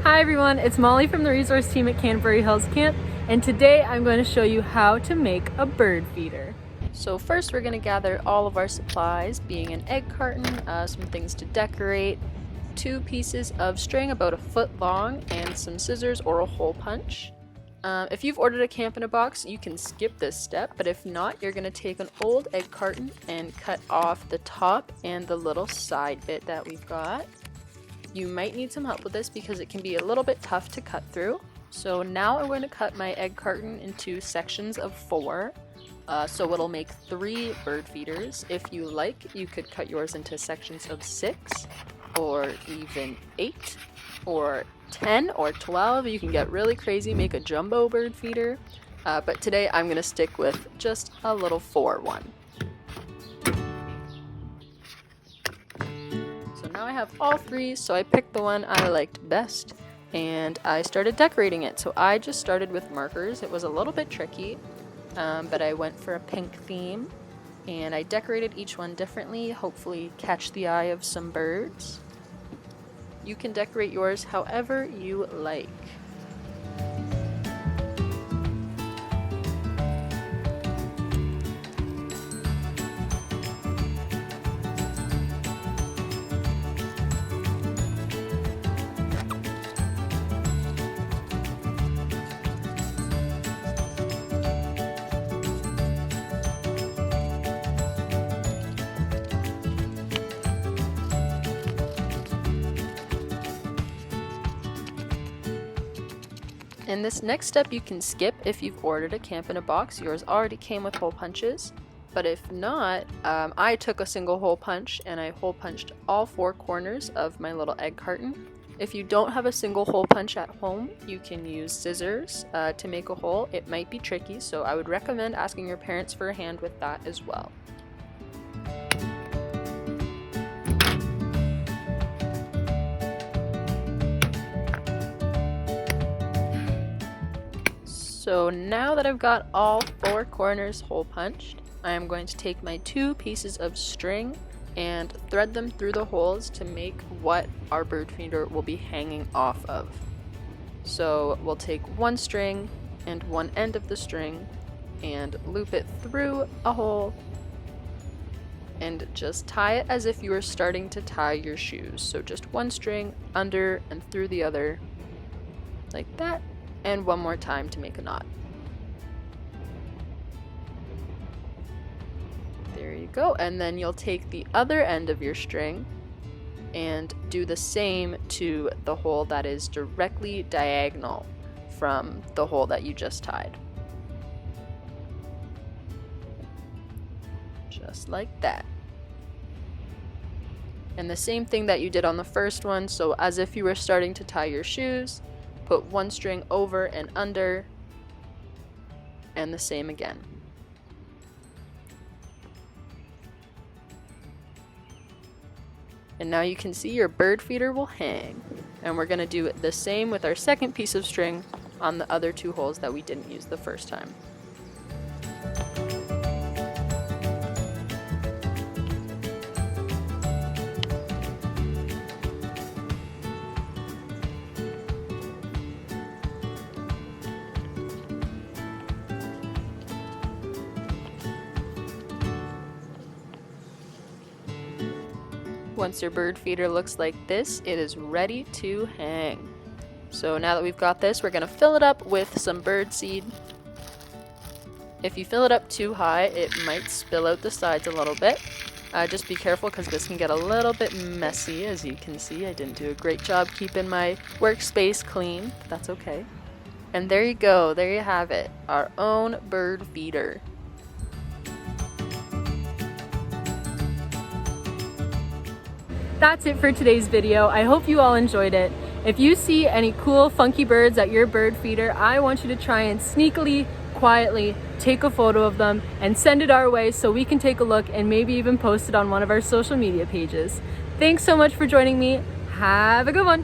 Hi everyone, it's Molly from the resource team at Canterbury Hills Camp, and today I'm going to show you how to make a bird feeder. So first we're going to gather all of our supplies, being an egg carton, some things to decorate, 2 pieces of string about 1 foot long, and some scissors or a hole punch. If you've ordered a Camp in a Box, you can skip this step, but if not, you're going to take an old egg carton and cut off the top and the little side bit that we've got. You might need some help with this because it can be a little bit tough to cut through. So now I'm going to cut my egg carton into sections of 4. So it'll make 3 bird feeders. If you like, you could cut yours into sections of 6 or even 8 or 10 or 12. You can get really crazy, make a jumbo bird feeder. But today I'm going to stick with just a little 4 one. Now I have all 3, so I picked the one I liked best and I started decorating it. So I just started with markers. It was a little bit tricky, but I went for a pink theme and I decorated each one differently, hopefully catch the eye of some birds. You can decorate yours however you like. And this next step you can skip if you've ordered a Camp in a Box. Yours already came with hole punches. But if not, I took a single hole punch and I hole punched all 4 corners of my little egg carton. If you don't have a single hole punch at home, you can use scissors to make a hole. It might be tricky, so I would recommend asking your parents for a hand with that as well. So now that I've got all 4 corners hole punched, I am going to take my 2 pieces of string and thread them through the holes to make what our bird feeder will be hanging off of. So we'll take 1 string and 1 end of the string and loop it through a hole and just tie it as if you were starting to tie your shoes. So just 1 string under and through the other, like that. And 1 more time to make a knot. There you go. And then you'll take the other end of your string and do the same to the hole that is directly diagonal from the hole that you just tied. Just like that. And the same thing that you did on the first one, so as if you were starting to tie your shoes, put 1 string over and under, and the same again. And now you can see your bird feeder will hang. And we're going to do the same with our second piece of string on the other 2 holes that we didn't use the first time. Once your bird feeder looks like this, it is ready to hang. So now that we've got this, we're going to fill it up with some bird seed. If you fill it up too high, it might spill out the sides a little bit. Just be careful because this can get a little bit messy. As you can see, I didn't do a great job keeping my workspace clean, but that's okay. And there you go, there you have it, our own bird feeder. That's it for today's video. I hope you all enjoyed it. If you see any cool funky birds at your bird feeder, I want you to try and sneakily, quietly take a photo of them and send it our way so we can take a look and maybe even post it on one of our social media pages. Thanks so much for joining me. Have a good one.